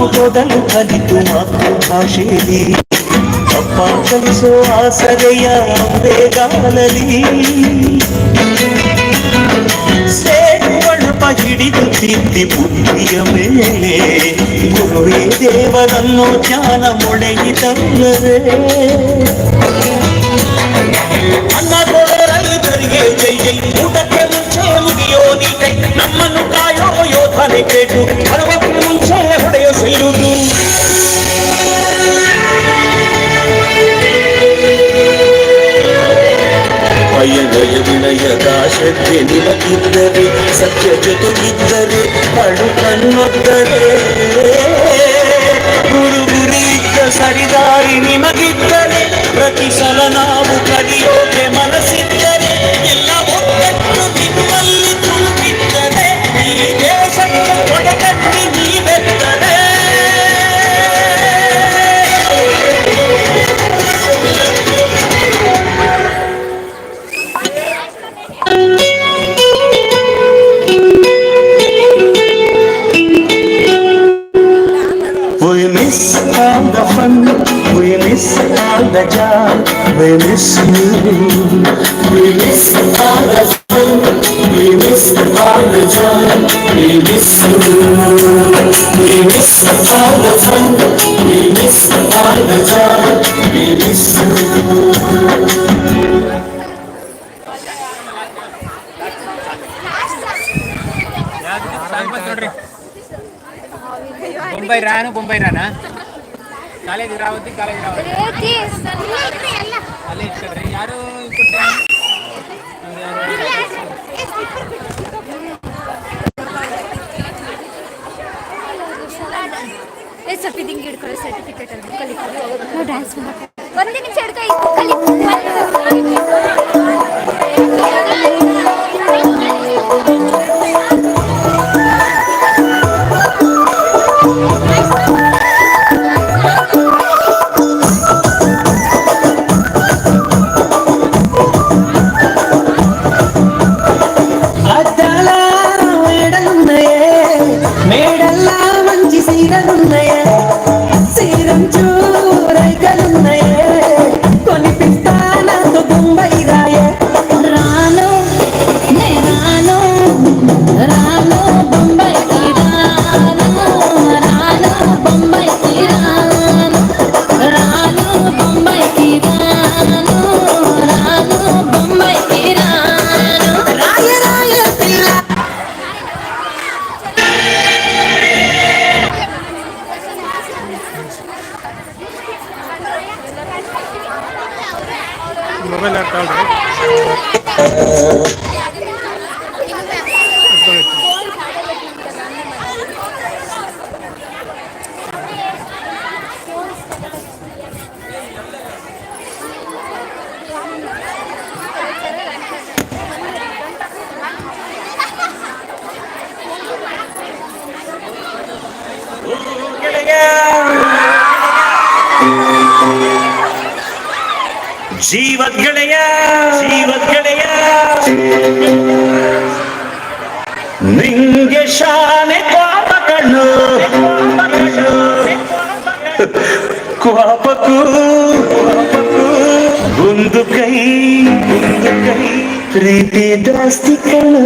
ಮೊದಲು ಕಲಿತು ಮಾತೃಭಾಷೆಯಲ್ಲಿ ಅಪ್ಪ ಕಲಿಸೋ ಆಸರೆಯ ಗಾಲಲಿ ಸೇರುವಣಪ ಹಿಡಿದು ತಿದ್ದಿ ಬುದ್ಧಿಯ ಮೇಲೆ ಗುರುವೇ ದೇವರನ್ನು ಜ್ಞಾನ ಮೊಳೆಯಿತಲ್ಲವೇ ಅನ್ನ ರೈತರಿಗೆ ಜೈ ಜೈ ಊಟಕ್ಕೆ ಮುಂಚೆ ಮುಗಿಯೋ ನೀಟೈ ನಮ್ಮನ್ನು ಕಾಯೋ ಯೋಧನೆ ಕೇಟು ಬರುವಕ್ಕೆ ಮುಂಚೆ ಹೊಡೆಯೋ ಸೈರುವುದು ಅಯ್ಯನಯ ವಿನಯದ ಶ್ರದ್ಧೆ ನಿಮಗಿದ್ದರೆ ಸತ್ಯ ಜೊತೆಗಿದ್ದರೆ ಪಡು ಕಣ್ಣೊದ್ದರೆ ಗುರು ಗುರಿದ್ದ ಸರಿದಾರಿ ನಿಮಗಿದ್ದರೆ ಪ್ರತಿ ಸಲ ನಾವು ಕಲಿಯೋಕೆ ಮನಸ್ಸಿದ್ದರೆ ಎಲ್ಲ ಒಗ್ಗಟ್ಟು ನಿಮ್ಮಲ್ಲಿ ತುಂಬಿದ್ದರೆ ಈ ದೇಶಕ್ಕೆ ಕೊಡಗಟ್ಟಿ ನೀವೆತ್ತರೆ We miss all the fun, we miss all the joy, we miss you. We miss all the fun, we miss all the joy, we miss you. We miss all the fun, we miss all the joy, we miss you. Bombay ರಾನ college Iravati ಅಲ್ಲೇ ಇಟ್ಕೊಳ್ರಿ ಯಾರು certificate ಹಿಡ್ಕೊಳ್ಳಿ certificate ಅಲ್ಲಿ ಕಲಿತೀವಿ dance ಮಾಡಿ ಒಂದು ನಿಮಿಷ ಹಿಡ್ಕೊ mobile ಆಗ್ತಾಳ್ರಿ ಜೀವದ್ಗೆಳೆಯ ನಿಂಗೆ ಶಾನೆ ಕ್ವಾಪಕಣ್ಣು ಕ್ವಾಪಕ್ಕೂ ಒಂದು ಕೈ ಪ್ರೀತಿ ಜಾಸ್ತಿ ಕಣ್ಣು